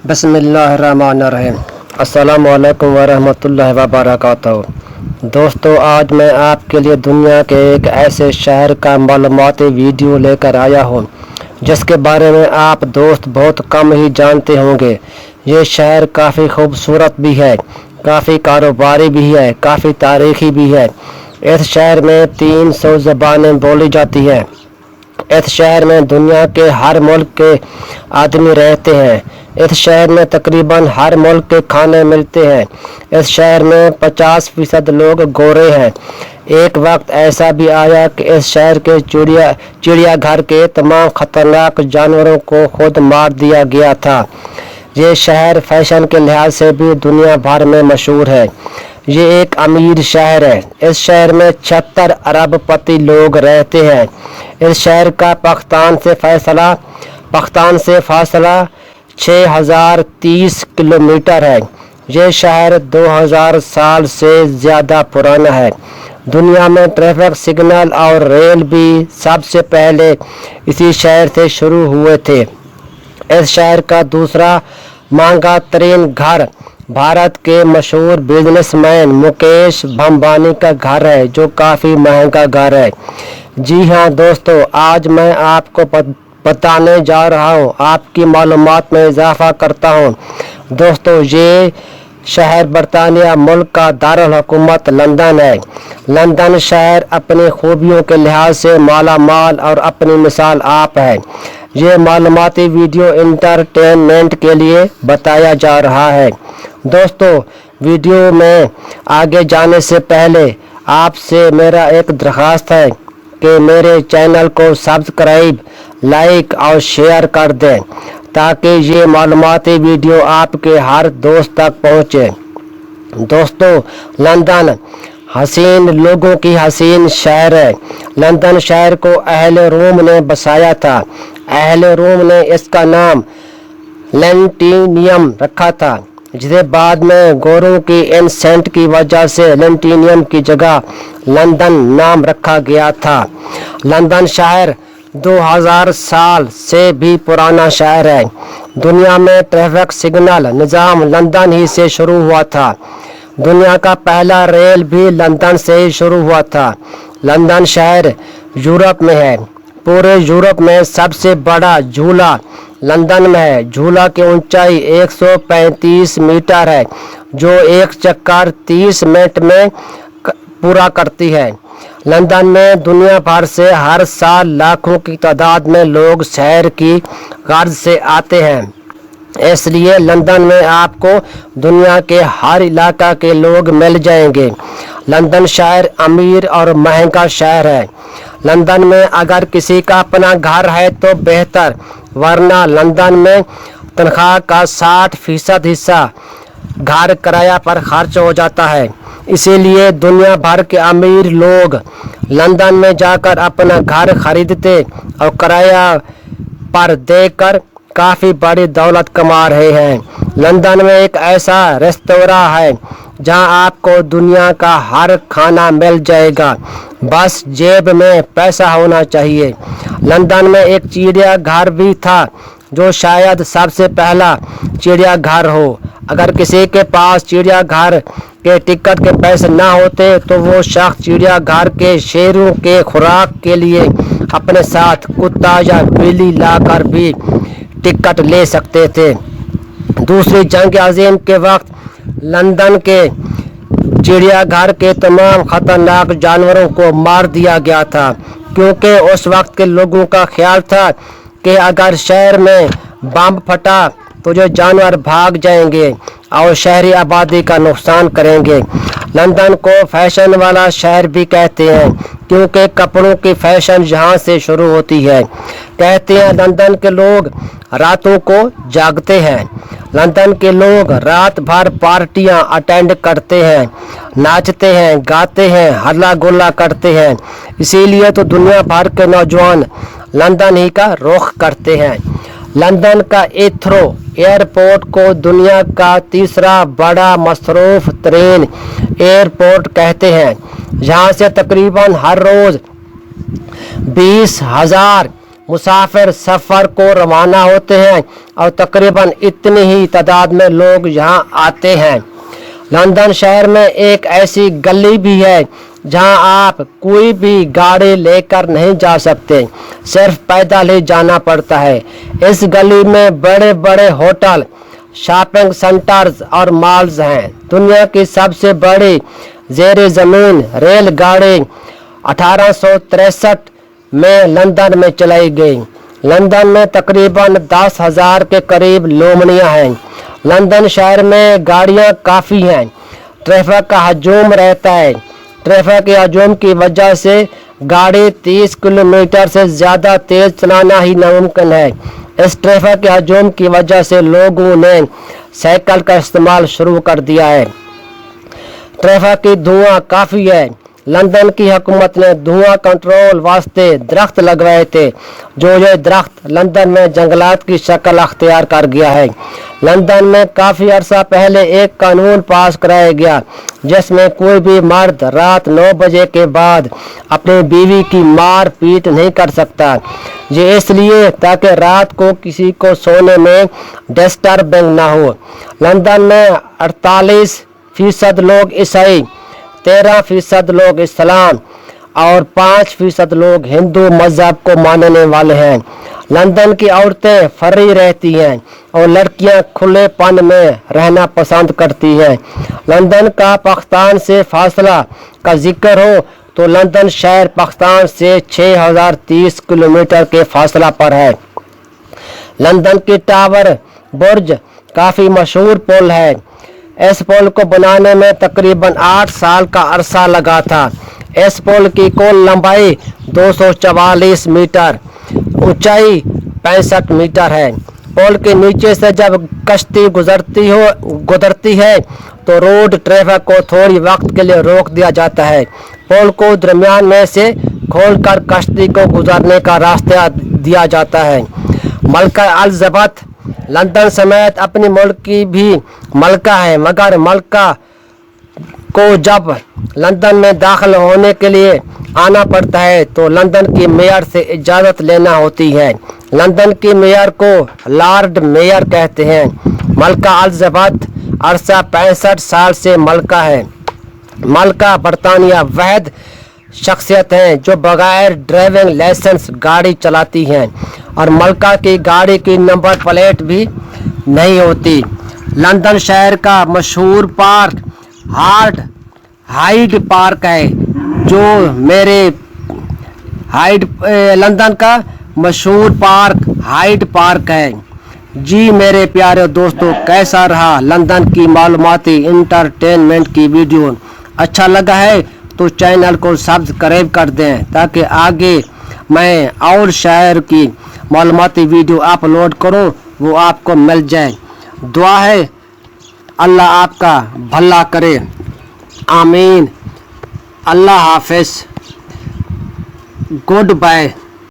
बिस्मिल्लाहिर्रहमानिर्रहीम। अस्सलामु अलैकुम वरहमतुल्लाहि वबरकातुहू। दोस्तों, आज मैं आपके लिए दुनिया के एक ऐसे शहर का मालूमाती वीडियो लेकर आया हूँ जिसके बारे में आप दोस्त बहुत कम ही जानते होंगे। ये शहर काफ़ी खूबसूरत भी है, काफ़ी कारोबारी भी है, काफ़ी तारीखी भी है। इस शहर में 300 ज़बानें बोली जाती हैं। इस शहर में दुनिया के हर मुल्क के आदमी रहते हैं। इस शहर में तकरीबन हर मुल्क के खाने मिलते हैं। इस शहर में 50% लोग गोरे हैं। एक वक्त ऐसा भी आया कि इस शहर के चिड़ियाघर के तमाम खतरनाक जानवरों को खुद मार दिया गया था। ये शहर फैशन के लिहाज से भी दुनिया भर में मशहूर है। ये एक अमीर शहर है। इस शहर में 76 अरबपति लोग रहते हैं। इस शहर का पाकिस्तान से फासला 6030 किलोमीटर है। ये शहर 2000 साल से ज़्यादा पुराना है। दुनिया में ट्रैफिक सिग्नल और रेल भी सबसे पहले इसी शहर से शुरू हुए थे। इस शहर का दूसरा महंगा तरीन घर भारत के मशहूर बिजनेसमैन मुकेश अंबानी का घर है, जो काफ़ी महंगा घर है। जी हाँ दोस्तों, आज मैं आपको बताने जा रहा हूँ, आपकी मालूमात में इजाफा करता हूँ। दोस्तों, ये शहर बरतानिया मुल्क का दारुल हुकूमत लंदन है। लंदन शहर अपनी खूबियों के लिहाज से माला माल और अपनी मिसाल आप है। ये मालूमाती वीडियो इंटरटेनमेंट के लिए बताया जा रहा है। दोस्तों, वीडियो में आगे जाने से पहले आपसे मेरा एक दरख्वास्त है कि मेरे चैनल को सब्सक्राइब, लाइक और शेयर कर दें ताकि ये मालूमाती वीडियो आपके हर दोस्त तक पहुँचे। दोस्तों, लंदन हसीन लोगों की हसीन शहर है। लंदन शहर को अहले रोम ने बसाया था। अहले रोम ने इसका नाम लेंटिनियम रखा था, जिसे बाद में गोरों की एंसेंट की वजह से लेंटिनियम की जगह लंदन नाम रखा गया था। लंदन शहर 2000 साल से भी पुराना शहर है। दुनिया में ट्रैफिक सिग्नल निज़ाम लंदन ही से शुरू हुआ था। दुनिया का पहला रेल भी लंदन से ही शुरू हुआ था। लंदन शहर यूरोप में है। पूरे यूरोप में सबसे बड़ा झूला लंदन में है। झूला की ऊंचाई 135 मीटर है, जो एक चक्कर 30 मिनट में पूरा करती है। लंदन में दुनिया भर से हर साल लाखों की तादाद में लोग शहर की गर्ज से आते हैं। इसलिए लंदन में आपको दुनिया के हर इलाका के लोग मिल जाएंगे। लंदन शहर अमीर और महंगा शहर है। लंदन में अगर किसी का अपना घर है तो बेहतर, वरना लंदन में तनख्वाह का 60% हिस्सा घर किराया पर खर्च हो जाता है। इसीलिए दुनिया भर के अमीर लोग लंदन में जाकर अपना घर खरीदते और किराया पर देकर काफ़ी बड़ी दौलत कमा रहे हैं। लंदन में एक ऐसा रेस्तोरां है जहां आपको दुनिया का हर खाना मिल जाएगा, बस जेब में पैसा होना चाहिए। लंदन में एक चिड़ियाघर भी था, जो शायद सबसे पहला चिड़ियाघर हो। अगर किसी के पास चिड़ियाघर के टिकट के पैसे ना होते तो वो शख्स चिड़ियाघर के शेरों के खुराक के लिए अपने साथ कुत्ता या बिल्ली लाकर भी टिकट ले सकते थे। दूसरी जंग अजीम के वक्त लंदन के चिड़ियाघर के तमाम खतरनाक जानवरों को मार दिया गया था, क्योंकि उस वक्त के लोगों का ख्याल था कि अगर शहर में बम फटा तो जो जानवर भाग जाएंगे और शहरी आबादी का नुकसान करेंगे। लंदन को फैशन वाला शहर भी कहते हैं, क्योंकि कपड़ों की फैशन यहाँ से शुरू होती है। कहते हैं लंदन के लोग रातों को जागते हैं। लंदन के लोग रात भर पार्टियां अटेंड करते हैं, नाचते हैं, गाते हैं, हल्ला गुल्ला करते हैं। इसीलिए तो दुनिया भर के नौजवान लंदन ही का रुख करते हैं। लंदन का हीथ्रो एयरपोर्ट को दुनिया का तीसरा बड़ा मसरूफ तरीन एयरपोर्ट कहते हैं। यहाँ से तकरीबन हर रोज़ 20,000 मुसाफिर सफ़र को रवाना होते हैं और तकरीबन इतनी ही तादाद में लोग यहाँ आते हैं। लंदन शहर में एक ऐसी गली भी है जहाँ आप कोई भी गाड़ी लेकर नहीं जा सकते, सिर्फ पैदल ही जाना पड़ता है। इस गली में बड़े बड़े होटल, शॉपिंग सेंटर्स और मॉल्स हैं। दुनिया की सबसे बड़ी ज़ेरे ज़मीन रेलगाड़ी 1863 में लंदन में चलाई गई। लंदन में तकरीबन 10,000 के करीब लोमड़ियाँ हैं। लंदन शहर में गाड़ियाँ काफ़ी हैं, ट्रैफिक का हजूम रहता है। ट्रैफिक के हजूम की वजह से गाड़ी 30 किलोमीटर से ज़्यादा तेज़ चलाना ही नामुमकिन है। इस ट्रैफिक के हजूम की वजह से लोगों ने साइकिल का इस्तेमाल शुरू कर दिया है। ट्रैफिक की धुआं काफ़ी है। लंदन की हुकूमत ने धुआं कंट्रोल वास्ते दरख्त लगवाए थे, जो ये दरख्त लंदन में जंगलात की शक्ल अख्तियार कर गया है। लंदन में काफ़ी अरसा पहले एक कानून पास कराया गया जिसमें कोई भी मर्द रात 9 बजे के बाद अपनी बीवी की मार पीट नहीं कर सकता। ये इसलिए ताकि रात को किसी को सोने में डिस्टर्बिंग ना हो। लंदन में 48% लोग ईसाई, 13% लोग इस्लाम और 5% लोग हिंदू मज़हब को मानने वाले हैं। लंदन की औरतें फ्री रहती हैं और लड़कियां खुलेपन में रहना पसंद करती हैं। लंदन का पाकिस्तान से फासला का जिक्र हो तो लंदन शहर पाकिस्तान से 6030 किलोमीटर के फासला पर है। लंदन की टावर बुर्ज काफ़ी मशहूर पुल है। इस पुल को बनाने में तकरीबन 8 साल का अरसा लगा था। इस पुल की कुल लंबाई 244 मीटर, ऊंचाई 65 मीटर है। पुल के नीचे से जब कश्ती गुजरती है तो रोड ट्रैफिक को थोड़ी वक्त के लिए रोक दिया जाता है। पुल को दरमियान में से खोलकर कश्ती को गुजरने का रास्ता दिया जाता है। मलका एलिज़ाबेथ लंदन समेत अपने मुल्क की भी मलका है, मगर मलका को जब लंदन में दाखिल होने के लिए आना पड़ता है तो लंदन की मेयर से इजाज़त लेना होती है। लंदन की मेयर को लॉर्ड मेयर कहते हैं। मलका एलिज़ाबेथ अरसा 65 साल से मलका है। मलका बरतानिया वहद शख्सियत हैं जो बगैर ड्राइविंग लाइसेंस गाड़ी चलाती हैं और मलका की गाड़ी की नंबर प्लेट भी नहीं होती। लंदन शहर का मशहूर पार्क हाइड पार्क है, जो लंदन का मशहूर पार्क हाइड पार्क है। जी मेरे प्यारे दोस्तों, कैसा रहा लंदन की मालूमाती इंटरटेनमेंट की वीडियो? अच्छा लगा है तो चैनल को सब्सक्राइब कर दें ताकि आगे मैं और शहर की मालूमाती वीडियो अपलोड करूं, वो आपको मिल जाए। दुआ है अल्लाह आपका भला करे, आमीन। अल्लाह हाफिज़, गुड बाय।